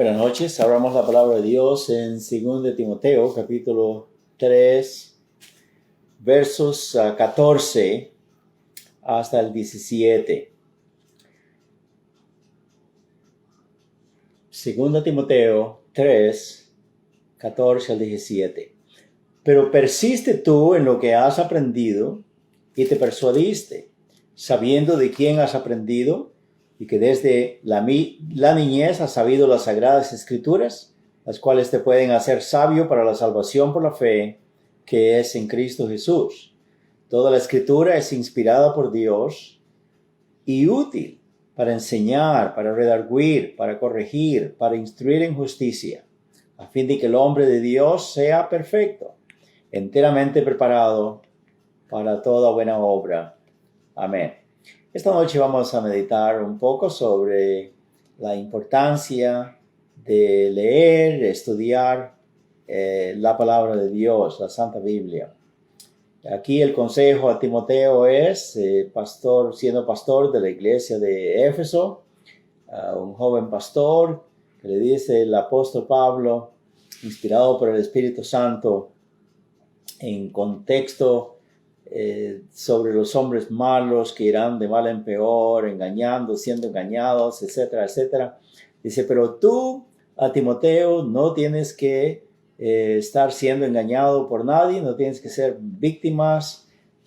Buenas noches, abramos la palabra de Dios en 2 de Timoteo, capítulo 3, versos 14 hasta el 17. 2 Timoteo 3, 14 al 17. Pero persiste tú en lo que has aprendido y te persuadiste, sabiendo de quién has aprendido y que desde la niñez has sabido las sagradas escrituras, las cuales te pueden hacer sabio para la salvación por la fe que es en Cristo Jesús. Toda la escritura es inspirada por Dios y útil para enseñar, para redarguir, para corregir, para instruir en justicia, a fin de que el hombre de Dios sea perfecto, enteramente preparado para toda buena obra. Amén. Esta noche vamos a meditar un poco sobre la importancia de leer, de estudiar la palabra de Dios, la Santa Biblia. Aquí el consejo a Timoteo es, siendo pastor de la iglesia de Éfeso, un joven pastor que le dice el apóstol Pablo, inspirado por el Espíritu Santo, en contexto sobre los hombres malos que irán de mal en peor, engañando, siendo engañados, etcétera, etcétera. Dice, pero tú, a Timoteo, no tienes que estar siendo engañado por nadie, no tienes que ser víctima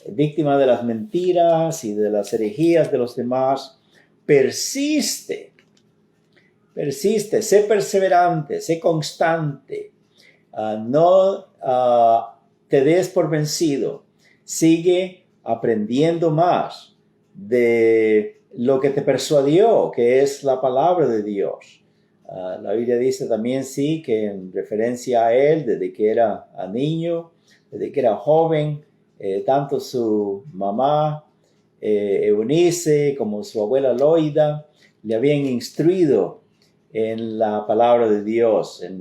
de las mentiras y de las herejías de los demás. Persiste, sé perseverante, sé constante, no te des por vencido. Sigue aprendiendo más de lo que te persuadió, que es la palabra de Dios. La Biblia dice también, sí, que en referencia a él, desde que era niño, desde que era joven, tanto su mamá, Eunice, como su abuela Loida, le habían instruido en la palabra de Dios, en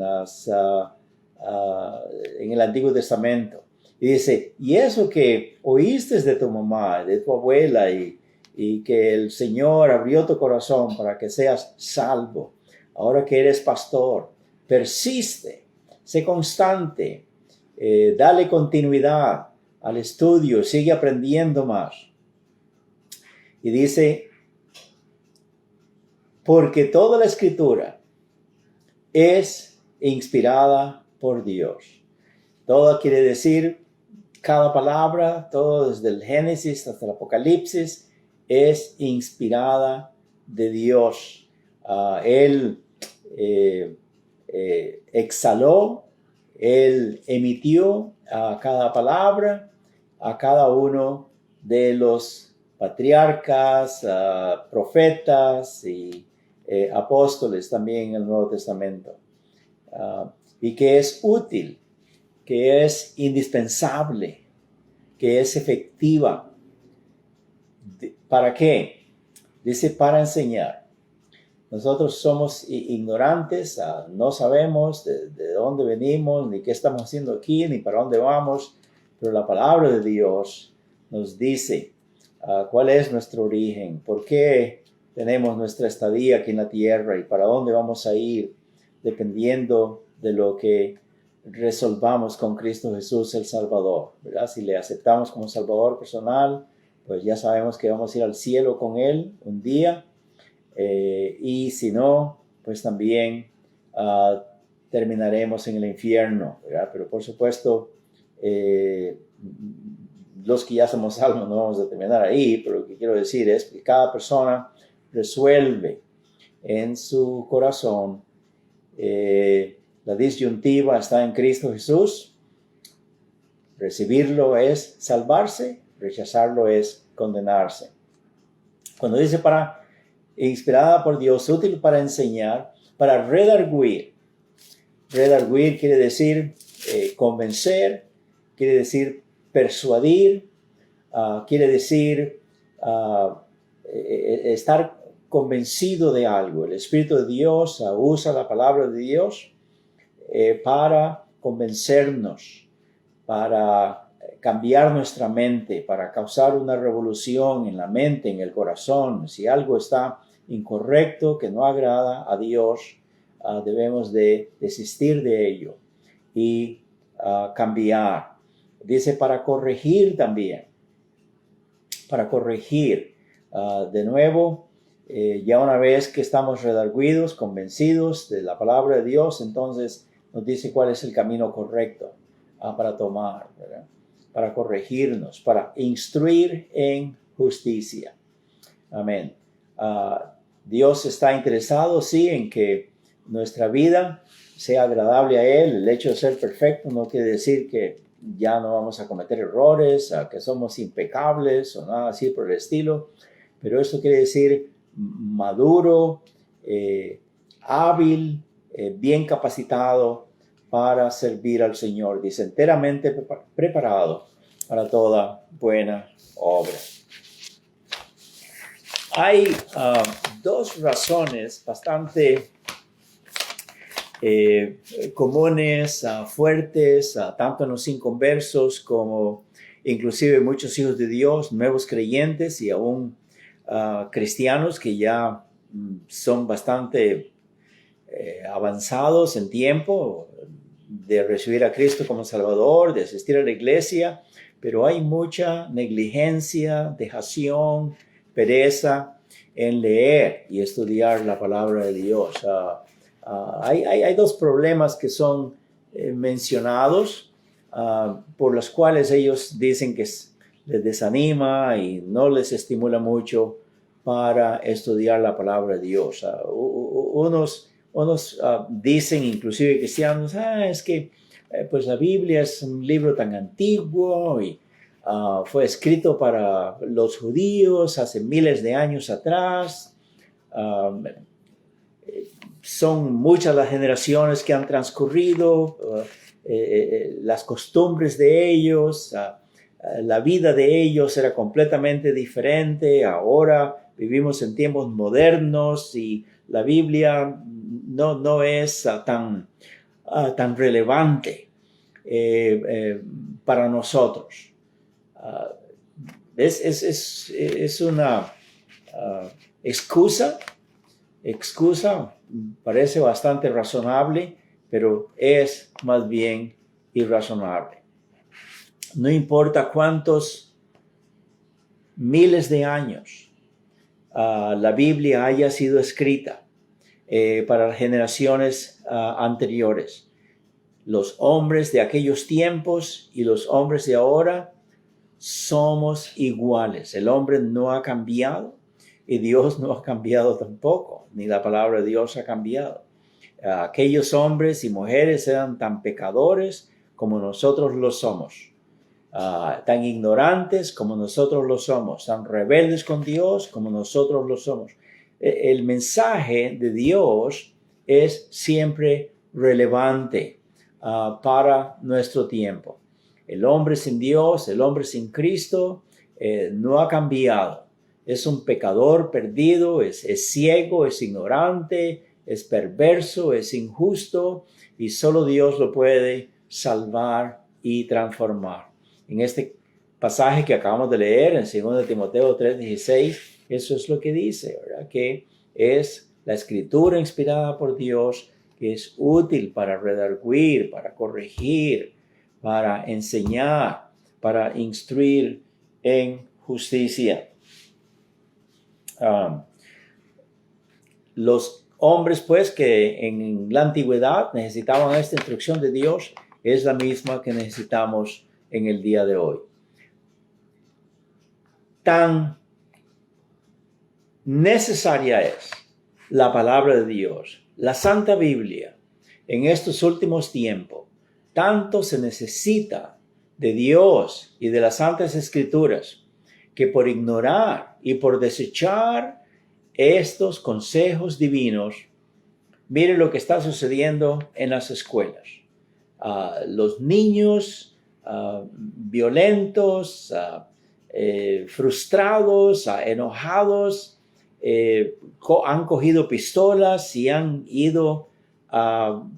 el Antiguo Testamento. Y dice, y eso que oíste de tu mamá, de tu abuela, y que el Señor abrió tu corazón para que seas salvo, ahora que eres pastor, persiste, sé constante, dale continuidad al estudio, sigue aprendiendo más. Y dice, porque toda la escritura es inspirada por Dios. Todo quiere decir, cada palabra, todo desde el Génesis hasta el Apocalipsis, es inspirada de Dios. Él exhaló, Él emitió a cada palabra, a cada uno de los patriarcas, profetas y apóstoles también en el Nuevo Testamento. Y que es útil, que es indispensable, que es efectiva. ¿Para qué? Dice, para enseñar. Nosotros somos ignorantes, no sabemos de dónde venimos, ni qué estamos haciendo aquí, ni para dónde vamos, pero la palabra de Dios nos dice cuál es nuestro origen, por qué tenemos nuestra estadía aquí en la tierra y para dónde vamos a ir, dependiendo de lo que resolvamos con Cristo Jesús el Salvador, ¿verdad? Si le aceptamos como Salvador personal, pues ya sabemos que vamos a ir al cielo con Él un día, y si no, pues también terminaremos en el infierno, ¿verdad? Pero por supuesto, los que ya somos salvos no vamos a terminar ahí, pero lo que quiero decir es que cada persona resuelve en su corazón. La disyuntiva está en Cristo Jesús. Recibirlo es salvarse, rechazarlo es condenarse. Cuando dice inspirada por Dios, útil para enseñar, para redarguir. Redarguir quiere decir convencer, quiere decir persuadir, quiere decir estar convencido de algo. El Espíritu de Dios usa la palabra de Dios para convencernos, para cambiar nuestra mente, para causar una revolución en la mente, en el corazón. Si algo está incorrecto, que no agrada a Dios, debemos de desistir de ello y cambiar. Dice para corregir también, para corregir. De nuevo, ya una vez que estamos redarguidos, convencidos de la palabra de Dios, entonces nos dice cuál es el camino correcto para tomar, ¿verdad? Para corregirnos, para instruir en justicia. Amén. Dios está interesado, sí, en que nuestra vida sea agradable a Él. El hecho de ser perfecto no quiere decir que ya no vamos a cometer errores, que somos impecables o nada así por el estilo. Pero esto quiere decir maduro, hábil, bien capacitado para servir al Señor. Dice, enteramente preparado para toda buena obra. Hay dos razones bastante comunes, fuertes, tanto en los inconversos como inclusive muchos hijos de Dios, nuevos creyentes y aún cristianos que ya son bastante avanzados en tiempo de recibir a Cristo como Salvador, de asistir a la iglesia, pero hay mucha negligencia, dejación, pereza en leer y estudiar la palabra de Dios. Hay dos problemas que son mencionados por los cuales ellos dicen que les desanima y no les estimula mucho para estudiar la palabra de Dios. Unos dicen, inclusive cristianos, es que pues la Biblia es un libro tan antiguo y fue escrito para los judíos hace miles de años atrás. Son muchas las generaciones que han transcurrido, las costumbres de ellos, la vida de ellos era completamente diferente. Ahora vivimos en tiempos modernos y la Biblia no es tan relevante para nosotros. Es una excusa, parece bastante razonable, pero es más bien irrazonable. No importa cuántos miles de años la Biblia haya sido escrita para las generaciones anteriores. Los hombres de aquellos tiempos y los hombres de ahora somos iguales. El hombre no ha cambiado y Dios no ha cambiado tampoco, ni la palabra de Dios ha cambiado. Aquellos hombres y mujeres eran tan pecadores como nosotros lo somos, tan ignorantes como nosotros lo somos, tan rebeldes con Dios como nosotros lo somos. El mensaje de Dios es siempre relevante para nuestro tiempo. El hombre sin Dios, el hombre sin Cristo, no ha cambiado. Es un pecador perdido, es ciego, es ignorante, es perverso, es injusto y solo Dios lo puede salvar y transformar. En este pasaje que acabamos de leer en 2 Timoteo 3:16, eso es lo que dice, ¿verdad? Que es la escritura inspirada por Dios, que es útil para redarguir, para corregir, para enseñar, para instruir en justicia. Los hombres, pues, que en la antigüedad necesitaban esta instrucción de Dios, es la misma que necesitamos en el día de hoy. Tan necesaria es la palabra de Dios, la Santa Biblia, en estos últimos tiempos. Tanto se necesita de Dios y de las Santas Escrituras que por ignorar y por desechar estos consejos divinos, miren lo que está sucediendo en las escuelas. Los niños violentos, frustrados, enojados, han cogido pistolas y han ido a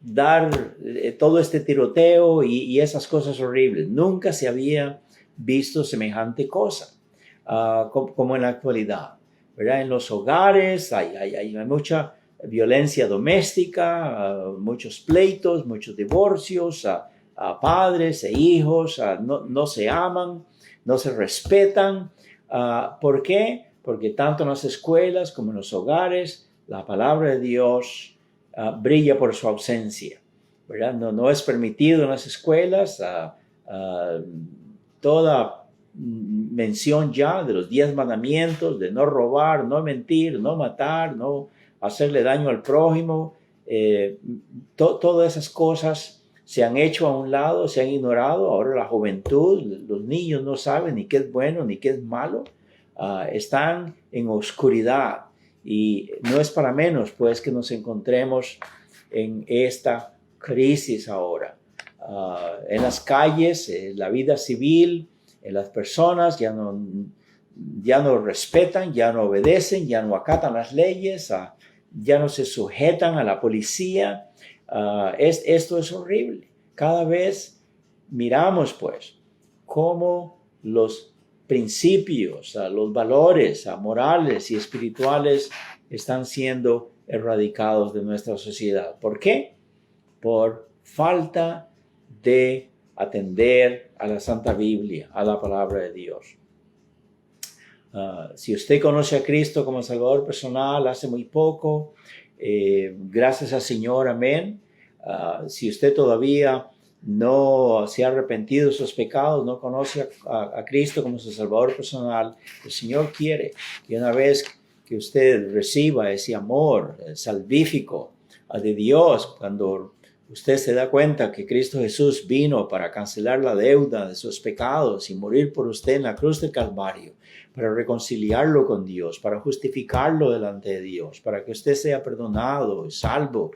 dar todo este tiroteo y esas cosas horribles. Nunca se había visto semejante cosa como en la actualidad, ¿verdad? En los hogares hay mucha violencia doméstica, muchos pleitos, muchos divorcios, a padres e hijos, no se aman, no se respetan. ¿Por qué? Porque tanto en las escuelas como en los hogares, la palabra de Dios brilla por su ausencia, ¿verdad? No es permitido en las escuelas toda mención ya de los 10 mandamientos, de no robar, no mentir, no matar, no hacerle daño al prójimo. Todas esas cosas se han hecho a un lado, se han ignorado. Ahora la juventud, los niños no saben ni qué es bueno ni qué es malo. Están en oscuridad y no es para menos pues que nos encontremos en esta crisis ahora. En las calles, en la vida civil, las personas ya no respetan, ya no obedecen, ya no acatan las leyes, ya no se sujetan a la policía. Esto es horrible. Cada vez miramos pues cómo los principios, los valores morales y espirituales están siendo erradicados de nuestra sociedad. ¿Por qué? Por falta de atender a la Santa Biblia, a la palabra de Dios. Si usted conoce a Cristo como Salvador personal hace muy poco, gracias al Señor, amén. Si usted todavía no se ha arrepentido de sus pecados, no conoce a Cristo como su Salvador personal, el Señor quiere que una vez que usted reciba ese amor salvífico de Dios, cuando usted se da cuenta que Cristo Jesús vino para cancelar la deuda de sus pecados y morir por usted en la cruz del Calvario, para reconciliarlo con Dios, para justificarlo delante de Dios, para que usted sea perdonado y salvo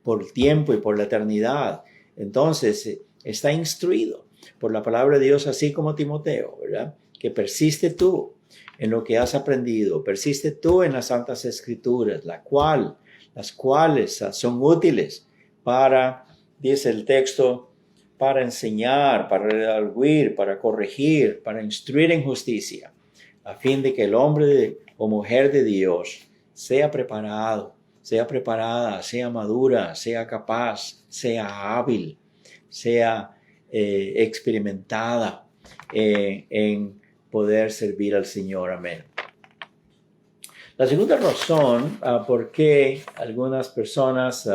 por el tiempo y por la eternidad. Entonces, está instruido por la palabra de Dios, así como Timoteo, ¿verdad? Que persiste tú en lo que has aprendido, persiste tú en las Santas Escrituras, las cuales son útiles para, dice el texto, para enseñar, para redarguir, para corregir, para instruir en justicia, a fin de que el hombre o mujer de Dios sea preparada, sea madura, sea capaz, sea hábil, sea experimentada en poder servir al Señor. Amén. La segunda razón por qué algunas personas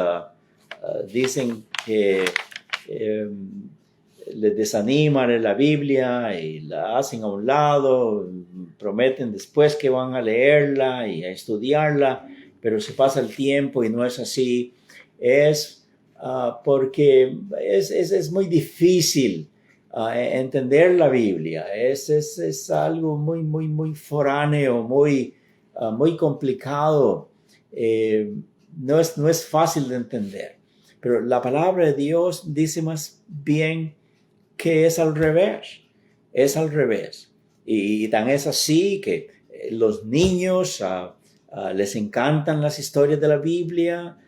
dicen que les desaniman en la Biblia y la hacen a un lado, prometen después que van a leerla y a estudiarla, pero se pasa el tiempo y no es así, es porque es muy difícil entender la Biblia. Es algo muy foráneo, muy complicado. No es fácil de entender. Pero la palabra de Dios dice más bien que es al revés. Es al revés. Y tan es así que los niños les encantan las historias de la Biblia,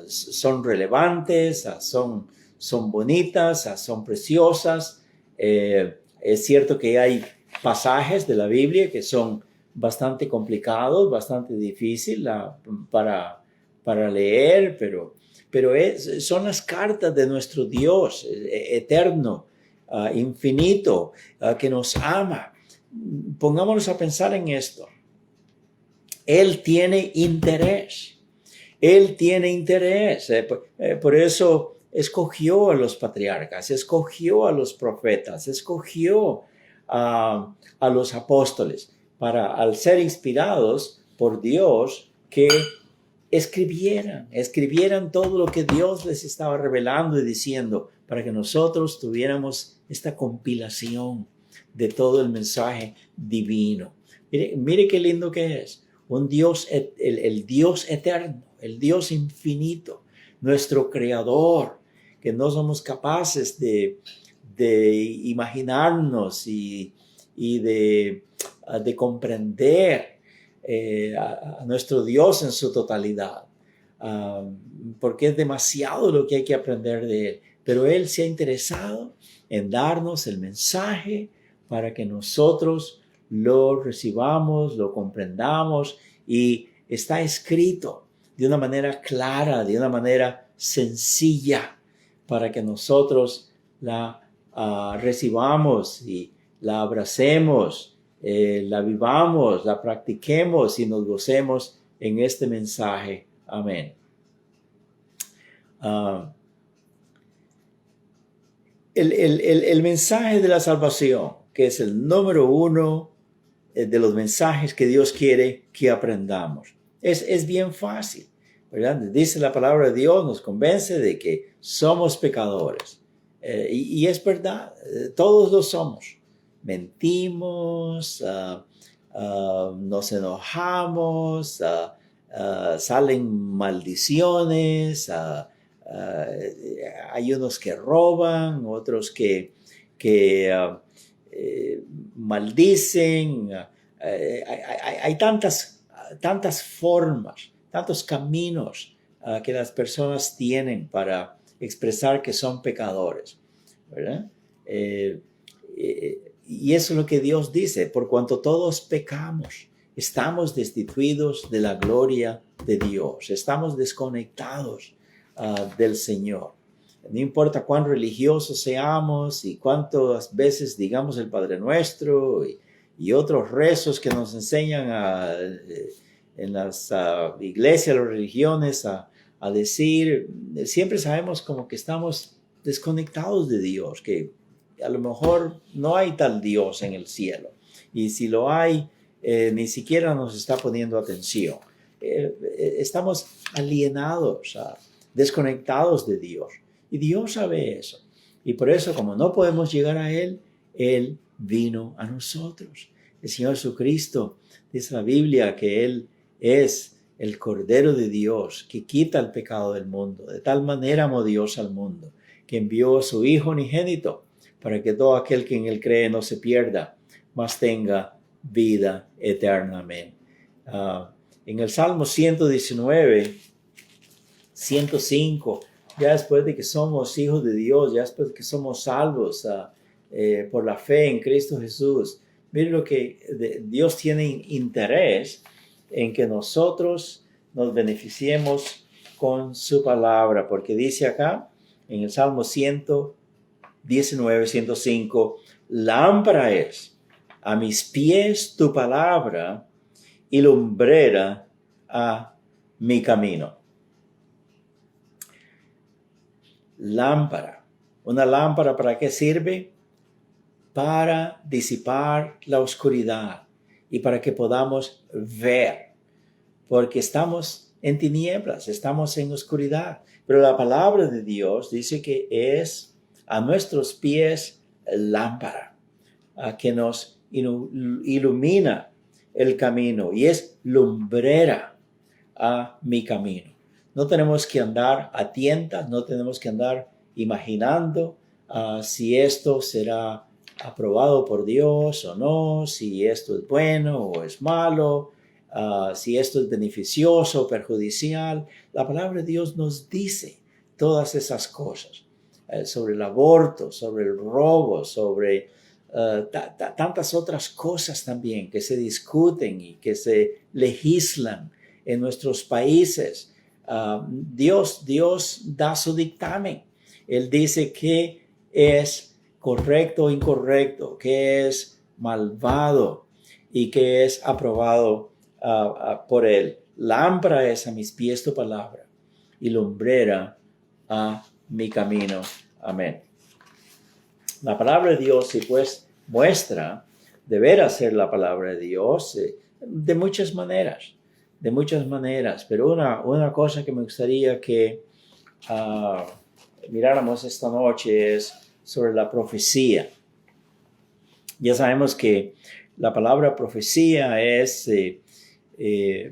son relevantes, son bonitas, son preciosas. Es cierto que hay pasajes de la Biblia que son bastante complicados, bastante difíciles para leer, pero son las cartas de nuestro Dios eterno, infinito, que nos ama. Pongámonos a pensar en esto. Él tiene interés. Él tiene interés. Por eso escogió a los patriarcas, escogió a los profetas, escogió a los apóstoles para, al ser inspirados por Dios, que escribieran todo lo que Dios les estaba revelando y diciendo, para que nosotros tuviéramos esta compilación de todo el mensaje divino. Mire qué lindo que es. Un Dios, el Dios eterno, el Dios infinito, nuestro creador, que no somos capaces de imaginarnos y de comprender a nuestro Dios en su totalidad, porque es demasiado lo que hay que aprender de Él. Pero Él se ha interesado en darnos el mensaje para que nosotros lo recibamos, lo comprendamos, y está escrito de una manera clara, de una manera sencilla, para que nosotros la recibamos y la abracemos, la vivamos, la practiquemos y nos gocemos en este mensaje. Amén. El mensaje de la salvación, que es el número uno de los mensajes que Dios quiere que aprendamos, es bien fácil, ¿verdad? Dice la palabra de Dios, nos convence de que somos pecadores. Y es verdad, todos lo somos. Mentimos, nos enojamos, salen maldiciones, hay unos que roban, otros que maldicen. Hay tantas formas, tantos caminos que las personas tienen para expresar que son pecadores, ¿verdad? Y eso es lo que Dios dice: por cuanto todos pecamos, estamos destituidos de la gloria de Dios, estamos desconectados del Señor. No importa cuán religiosos seamos y cuántas veces digamos el Padre Nuestro y otros rezos que nos enseñan en las iglesias, las religiones, a decir, siempre sabemos como que estamos desconectados de Dios, que a lo mejor no hay tal Dios en el cielo. Y si lo hay, ni siquiera nos está poniendo atención. Estamos alienados, desconectados de Dios. Y Dios sabe eso. Y por eso, como no podemos llegar a Él, Él vino a nosotros. El Señor Jesucristo, dice la Biblia, que Él es el Cordero de Dios que quita el pecado del mundo. De tal manera amó Dios al mundo, que envió a su Hijo unigénito, para que todo aquel que en Él cree no se pierda, mas tenga vida eterna. Amén. En el Salmo 119, 105, ya después de que somos hijos de Dios, ya después de que somos salvos por la fe en Cristo Jesús, miren lo que Dios tiene interés en que nosotros nos beneficiemos con su palabra, porque dice acá en el Salmo 119, 105, lámpara es a mis pies tu palabra y lumbrera a mi camino. Lámpara. ¿Una lámpara para qué sirve? Para disipar la oscuridad y para que podamos ver, porque estamos en tinieblas, estamos en oscuridad. Pero la palabra de Dios dice que es a nuestros pies lámpara, que nos ilumina el camino y es lumbrera a mi camino. No tenemos que andar a tientas, no tenemos que andar imaginando si esto será aprobado por Dios o no, si esto es bueno o es malo, si esto es beneficioso o perjudicial. La palabra de Dios nos dice todas esas cosas sobre el aborto, sobre el robo, sobre tantas otras cosas también que se discuten y que se legislan en nuestros países. Dios da su dictamen. Él dice que es correcto o incorrecto, que es malvado y que es aprobado por Él. Lámpara es a mis pies tu palabra y lumbrera a mi camino. Amén. La palabra de Dios, sí, pues, muestra deber ser la palabra de Dios de muchas maneras. Pero una cosa que me gustaría que miráramos esta noche es sobre la profecía. Ya sabemos que la palabra profecía es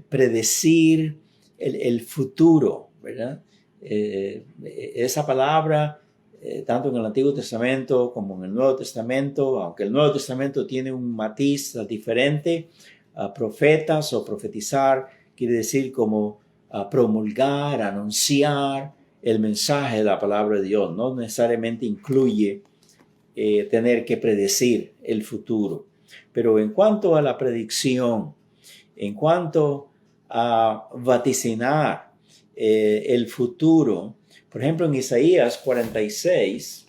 predecir el futuro, ¿verdad? Esa palabra, tanto en el Antiguo Testamento como en el Nuevo Testamento, aunque el Nuevo Testamento tiene un matiz diferente, profetas o profetizar quiere decir como promulgar, anunciar el mensaje de la palabra de Dios. No necesariamente incluye tener que predecir el futuro. Pero en cuanto a la predicción, en cuanto a vaticinar el futuro. Por ejemplo, en Isaías 46,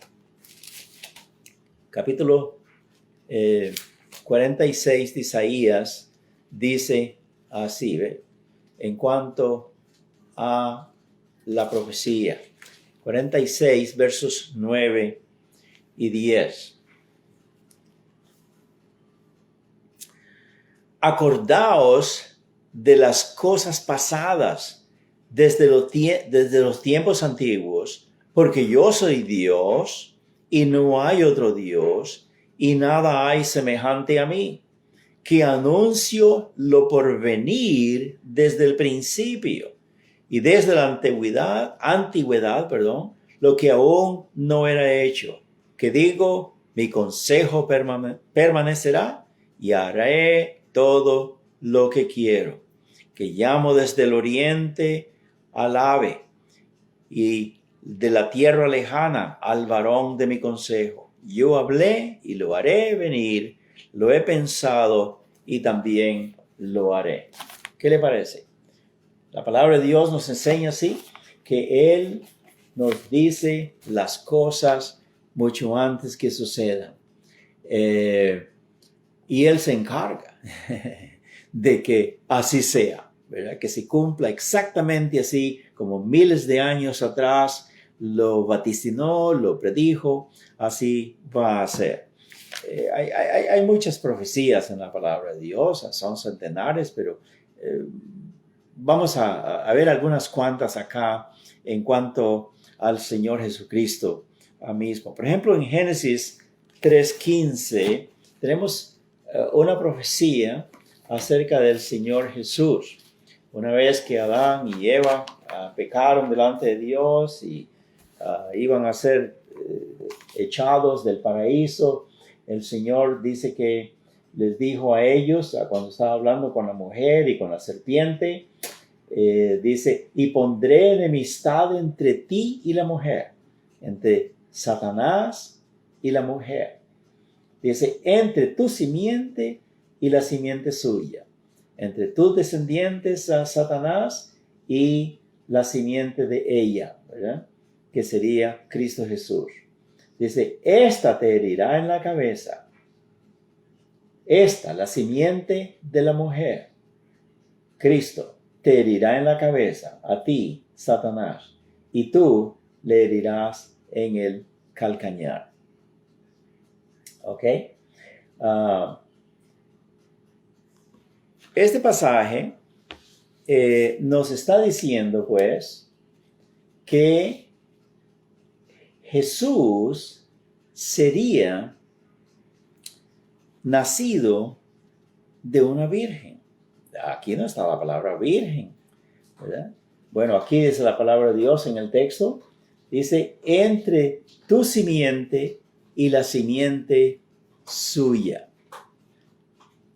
capítulo 46 de Isaías, dice así, ¿ve? En cuanto a la profecía. 46, versos 9 y 10. Acordaos de las cosas pasadas desde los tiempos antiguos, porque yo soy Dios y no hay otro Dios, y nada hay semejante a mí, que anuncio lo porvenir desde el principio y desde la antigüedad, lo que aún no era hecho, que digo, mi consejo permanecerá y haré todo lo que quiero, que llamo desde el oriente al ave y de la tierra lejana al varón de mi consejo. Yo hablé y lo haré venir, lo he pensado y también lo haré. ¿Qué le parece? La palabra de Dios nos enseña así, que Él nos dice las cosas mucho antes que sucedan. Y Él se encarga de que así sea, ¿verdad? Que se cumpla exactamente así como miles de años atrás lo vaticinó, lo predijo, así va a ser. Hay muchas profecías en la palabra de Dios, son centenares, pero vamos a ver algunas cuantas acá en cuanto al Señor Jesucristo mismo. Por ejemplo, en Génesis 3:15 tenemos una profecía acerca del Señor Jesús. Una vez que Adán y Eva pecaron delante de Dios y iban a ser echados del paraíso, el Señor dice que les dijo a ellos, cuando estaba hablando con la mujer y con la serpiente, dice, y pondré enemistad entre ti y la mujer, entre Satanás y la mujer. Dice, entre tu simiente y la simiente suya, entre tus descendientes a Satanás y la simiente de ella, ¿verdad? Que sería Cristo Jesús. Dice, esta te herirá en la cabeza. Esta, la simiente de la mujer, Cristo, te herirá en la cabeza, a ti, Satanás, y tú le herirás en el calcañar. ¿Ok? Este pasaje nos está diciendo, pues, que Jesús sería nacido de una virgen. Aquí no está la palabra virgen, ¿verdad? Bueno, aquí dice la palabra de Dios en el texto. Dice, entre tu simiente y la simiente suya.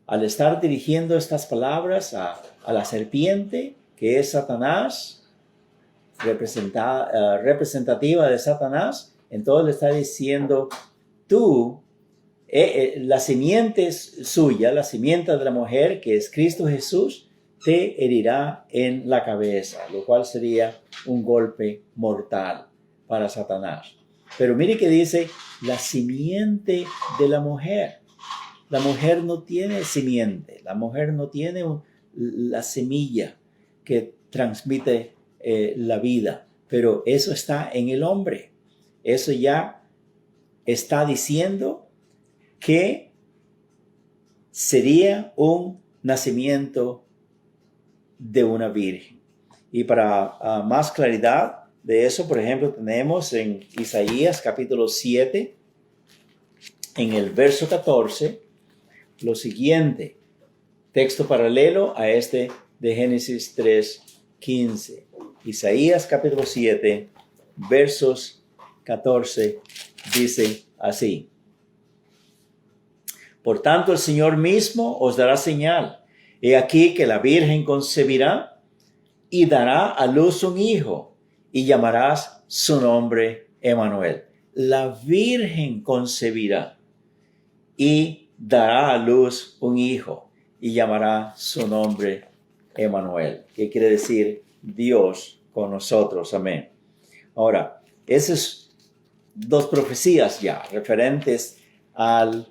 Al estar dirigiendo estas palabras a la serpiente, que es Satanás, representativa de Satanás, entonces le está diciendo, tú, la simiente suya, la simiente de la mujer, que es Cristo Jesús, te herirá en la cabeza, lo cual sería un golpe mortal para Satanás. Pero mire que dice, la simiente de la mujer. La mujer no tiene simiente, la mujer no tiene la semilla que transmite la vida, pero eso está en el hombre. Eso ya está diciendo que sería un nacimiento de una virgen. Y para más claridad de eso, por ejemplo, tenemos en Isaías capítulo 7, en el verso 14, lo siguiente, texto paralelo a este de Génesis 3:15. Isaías capítulo 7, versos 14, dice así. Por tanto, el Señor mismo os dará señal. He aquí que la Virgen concebirá y dará a luz un hijo, y llamarás su nombre Emmanuel. La Virgen concebirá y dará a luz un hijo, y llamará su nombre Emmanuel. ¿Qué quiere decir Dios con nosotros. Amén. Ahora, esas dos profecías ya referentes al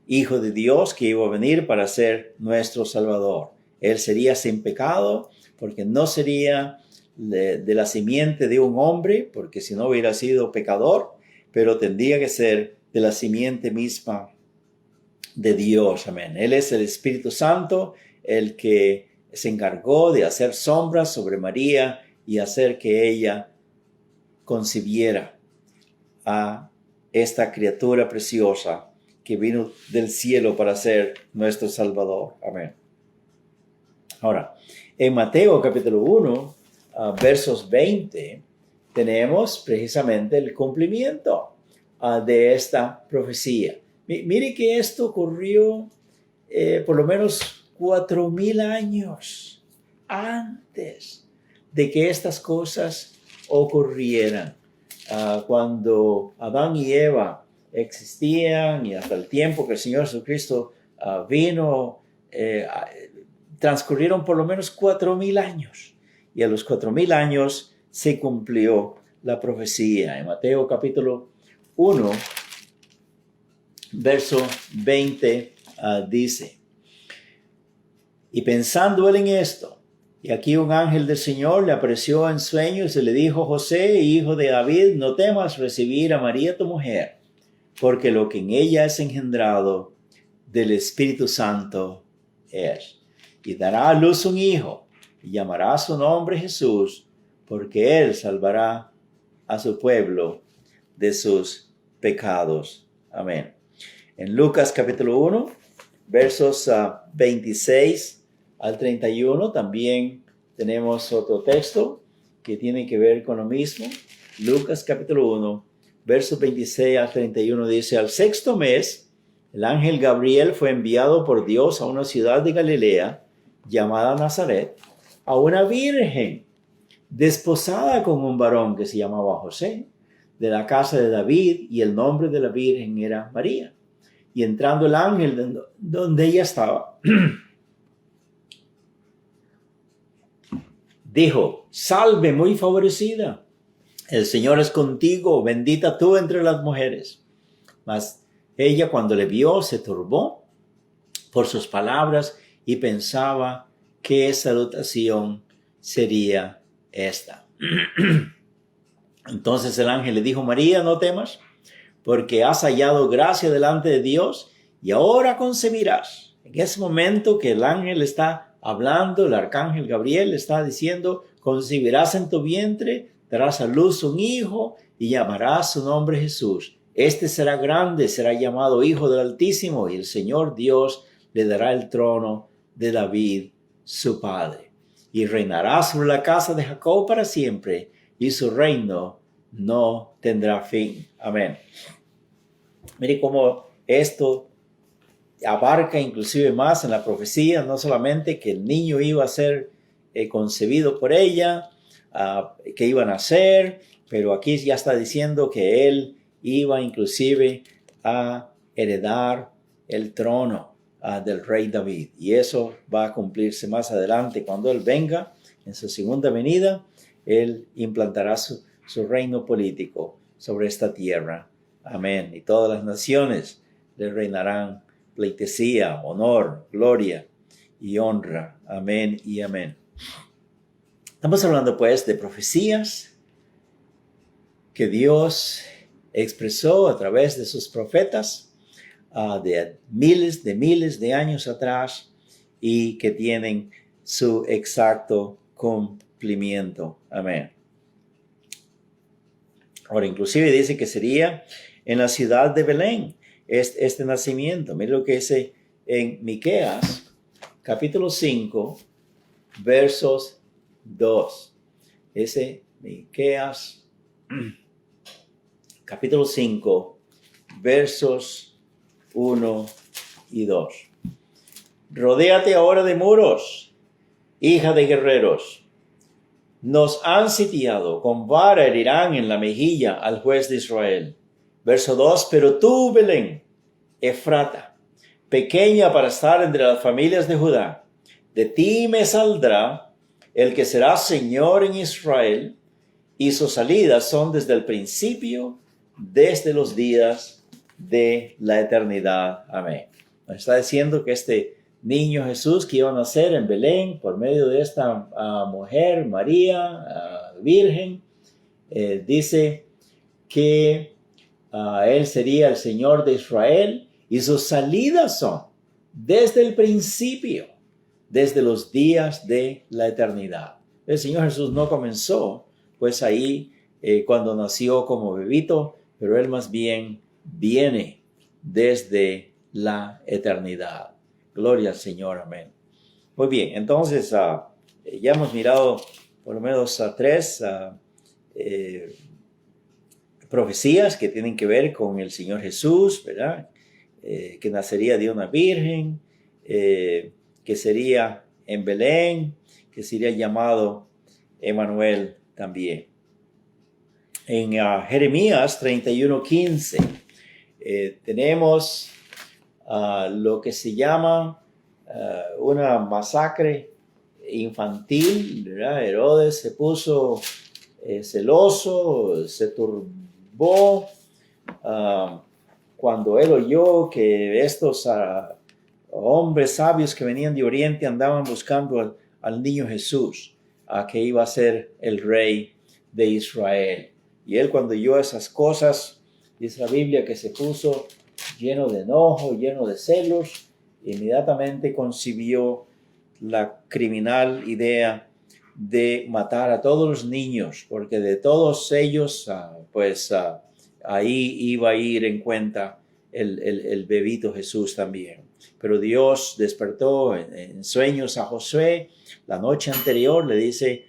Hijo de Dios que iba a venir para ser nuestro Salvador. Él sería sin pecado porque no sería de la simiente de un hombre, porque si no hubiera sido pecador, pero tendría que ser de la simiente misma de Dios. Amén. Él es el Espíritu Santo, el que se encargó de hacer sombras sobre María y hacer que ella concibiera a esta criatura preciosa que vino del cielo para ser nuestro Salvador. Amén. Ahora, en Mateo capítulo 1, versos 20, tenemos precisamente el cumplimiento de esta profecía. Mire que esto ocurrió por lo menos 4,000 años antes de que estas cosas ocurrieran. Cuando Adán y Eva existían y hasta el tiempo que el Señor Jesucristo vino, transcurrieron por lo menos 4,000 años. Y a los 4,000 años se cumplió la profecía. En Mateo capítulo 1, verso 20, dice: y pensando él en esto, y aquí un ángel del Señor le apareció en sueños y le dijo: José, hijo de David, no temas recibir a María tu mujer, porque lo que en ella es engendrado del Espíritu Santo es. Y dará a luz un hijo, y llamará su nombre Jesús, porque él salvará a su pueblo de sus pecados. Amén. En Lucas capítulo 1, versos 26 al 31, también tenemos otro texto que tiene que ver con lo mismo. Lucas capítulo 1, versos 26 al 31 dice: al sexto mes, el ángel Gabriel fue enviado por Dios a una ciudad de Galilea llamada Nazaret, a una virgen desposada con un varón que se llamaba José, de la casa de David, y el nombre de la virgen era María. Y entrando el ángel donde ella estaba, dijo: salve, muy favorecida, el Señor es contigo, bendita tú entre las mujeres. Mas ella, cuando le vio, se turbó por sus palabras y pensaba qué salutación sería esta. Entonces el ángel le dijo: María, no temas, porque has hallado gracia delante de Dios, y ahora concebirás. En ese momento que el ángel está hablando, el arcángel Gabriel está diciendo: concebirás en tu vientre, darás a luz un hijo, y llamarás su nombre Jesús. Este será grande, será llamado Hijo del Altísimo, y el Señor Dios le dará el trono de David, su padre. Y reinará sobre la casa de Jacob para siempre, y su reino no tendrá fin. Amén. Mire cómo esto abarca inclusive más en la profecía, no solamente que el niño iba a ser concebido por ella, que iba a nacer, pero aquí ya está diciendo que él iba inclusive a heredar el trono del rey David. Y eso va a cumplirse más adelante cuando él venga en su segunda venida. Él implantará su reino político sobre esta tierra. Amén. Y todas las naciones le reinarán pleitesía, honor, gloria y honra. Amén y amén. Estamos hablando pues de profecías que Dios expresó a través de sus profetas de miles de años atrás, y que tienen su exacto cumplimiento. Amén. Ahora, inclusive dice que sería en la ciudad de Belén este nacimiento. Mira lo que dice en Miqueas, capítulo 5, versos 2. Ese Miqueas, capítulo 5, versos 1 y 2. Rodéate ahora de muros, hija de guerreros. Nos han sitiado, con vara herirán en la mejilla al juez de Israel. Verso 2, pero tú, Belén, Efrata, pequeña para estar entre las familias de Judá, de ti me saldrá el que será Señor en Israel, y sus salidas son desde el principio, desde los días de la eternidad. Amén. Nos está diciendo que este niño Jesús que iba a nacer en Belén por medio de esta mujer, María, virgen, dice que él sería el Señor de Israel, y sus salidas son desde el principio, desde los días de la eternidad. El Señor Jesús no comenzó pues ahí cuando nació como bebito, pero Él más bien viene desde la eternidad. Gloria al Señor, amén. Muy bien, entonces ya hemos mirado por lo menos tres profecías que tienen que ver con el Señor Jesús, ¿verdad? Que nacería de una virgen, que sería en Belén, que sería llamado Emmanuel también. En Jeremías 31:15 tenemos lo que se llama una masacre infantil, ¿verdad? Herodes se puso celoso, se turbó cuando él oyó que estos hombres sabios que venían de Oriente andaban buscando al niño Jesús, que iba a ser el rey de Israel. Y él, cuando oyó esas cosas, dice la Biblia que se puso lleno de enojo, lleno de celos, inmediatamente concibió la criminal idea de matar a todos los niños, porque de todos ellos, ahí iba a ir en cuenta el bebito Jesús también. Pero Dios despertó en sueños a Josué la noche anterior, le dice: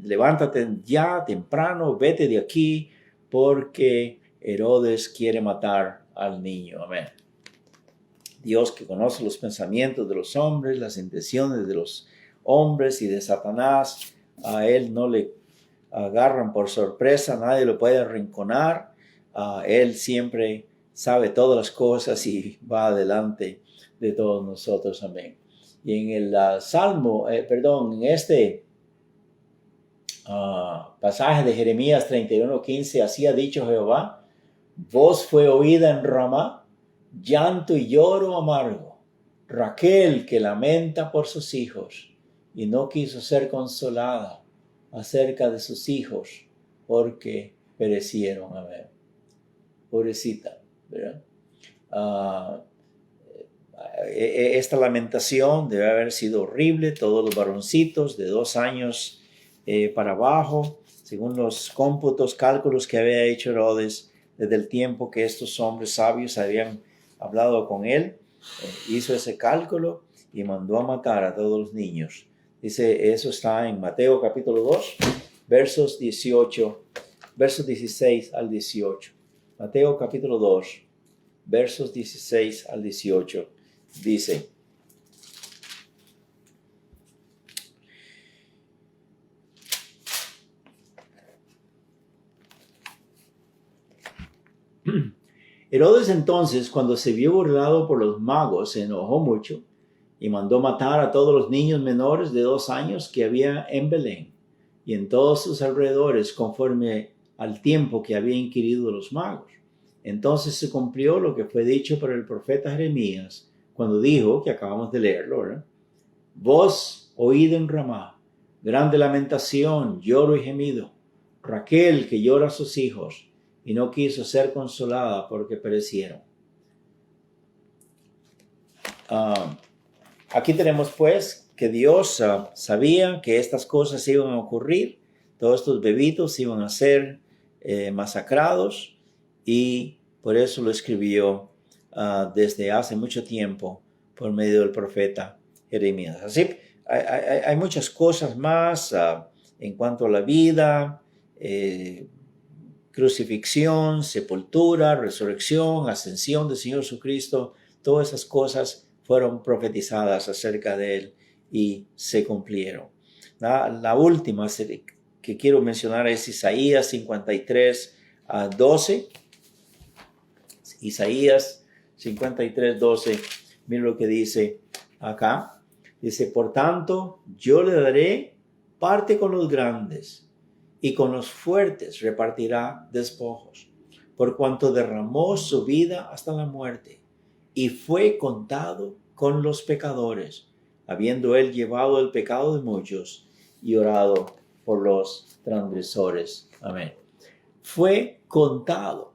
levántate ya temprano, vete de aquí, porque Herodes quiere matar al niño. Amén. Dios, que conoce los pensamientos de los hombres, las intenciones de los hombres y de Satanás, a él no le agarran por sorpresa, nadie lo puede arrinconar. Él siempre sabe todas las cosas y va adelante de todos nosotros. Amén. Y en el en este pasaje de Jeremías 31:15, así ha dicho Jehová: voz fue oída en Ramá, llanto y lloro amargo, Raquel que lamenta por sus hijos y no quiso ser consolada acerca de sus hijos porque perecieron. Amén. Pobrecita, ¿verdad? Esta lamentación debe haber sido horrible. Todos los varoncitos de 2 años para abajo, según los cómputos, cálculos que había hecho Herodes desde el tiempo que estos hombres sabios habían hablado con él, hizo ese cálculo y mandó a matar a todos los niños. Dice, eso está en Mateo capítulo 2, versos 16 al 18. Mateo capítulo 2, versos 16 al 18. Dice: Herodes entonces, cuando se vio burlado por los magos, se enojó mucho y mandó matar a todos los niños menores de 2 años que había en Belén y en todos sus alrededores, conforme al tiempo que había inquirido los magos. Entonces se cumplió lo que fue dicho por el profeta Jeremías, cuando dijo, que acabamos de leerlo, ¿verdad? Voz oída en Ramá, grande lamentación, lloro y gemido. Raquel que llora a sus hijos y no quiso ser consolada porque perecieron. Aquí tenemos pues que Dios sabía que estas cosas iban a ocurrir. Todos estos bebitos iban a ser masacrados, y por eso lo escribió desde hace mucho tiempo por medio del profeta Jeremías. Así, hay muchas cosas más en cuanto a la vida, crucifixión, sepultura, resurrección, ascensión del Señor Jesucristo. Todas esas cosas fueron profetizadas acerca de él y se cumplieron. La última que quiero mencionar es Isaías 53:12. Isaías 53:12, mira lo que dice acá. Dice: por tanto, yo le daré parte con los grandes y con los fuertes repartirá despojos, por cuanto derramó su vida hasta la muerte y fue contado con los pecadores, habiendo él llevado el pecado de muchos y orado por los transgresores. Amén. Fue contado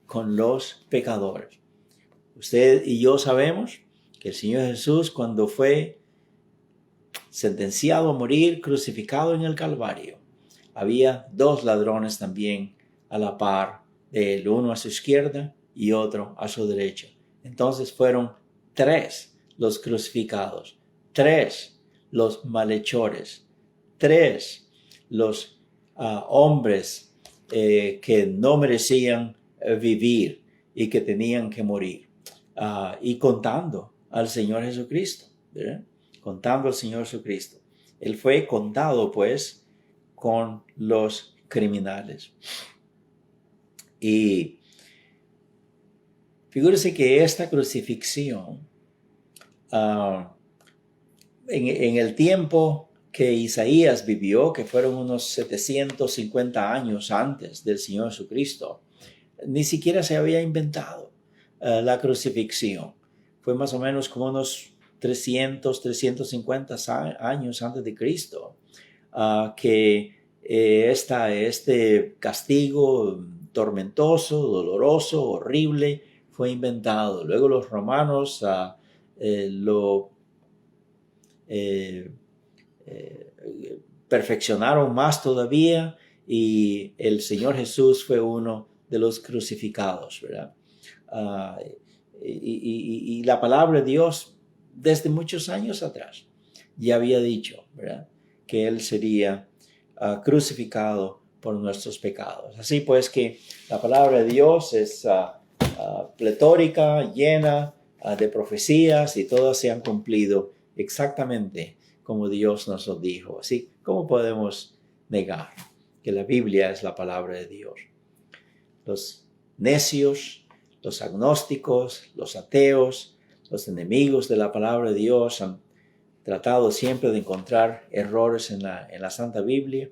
con los pecadores. Usted y yo sabemos que el Señor Jesús, cuando fue sentenciado a morir, crucificado en el Calvario, había dos ladrones también a la par de él, uno a su izquierda y otro a su derecha. Entonces fueron tres los crucificados, tres los malhechores, tres los hombres que no merecían vivir y que tenían que morir. Y contando al Señor Jesucristo, ¿verdad? Contando al Señor Jesucristo. Él fue contado, pues, con los criminales. Y figúrese que esta crucifixión, en el tiempo que Isaías vivió, que fueron unos 750 años antes del Señor Jesucristo, ni siquiera se había inventado la crucifixión. Fue más o menos como unos 350 años antes de Cristo, que este castigo tormentoso, doloroso, horrible, fue inventado. Luego los romanos lo perfeccionaron más todavía y el Señor Jesús fue uno de los crucificados, ¿verdad? Y la palabra de Dios desde muchos años atrás ya había dicho, ¿verdad?, que Él sería crucificado por nuestros pecados. Así pues que la palabra de Dios es pletórica, llena de profecías y todas se han cumplido exactamente como Dios nos lo dijo. Así, ¿cómo podemos negar que la Biblia es la palabra de Dios? Los necios, los agnósticos, los ateos, los enemigos de la palabra de Dios han tratado siempre de encontrar errores en la Santa Biblia,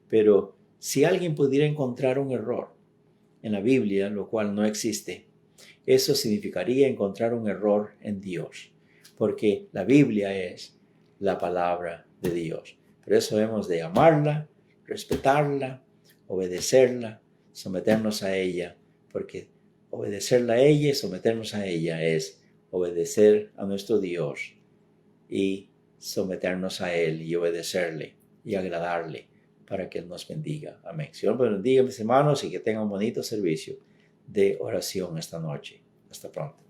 pero si alguien pudiera encontrar un error en la Biblia, lo cual no existe, eso significaría encontrar un error en Dios, porque la Biblia es la palabra de Dios. Por eso hemos de amarla, respetarla, obedecerla, someternos a ella, porque obedecerla a ella y someternos a ella es obedecer a nuestro Dios y someternos a Él y obedecerle y agradarle para que Él nos bendiga. Amén. Señor, bendiga, mis hermanos, y que tengan un bonito servicio de oración esta noche. Hasta pronto.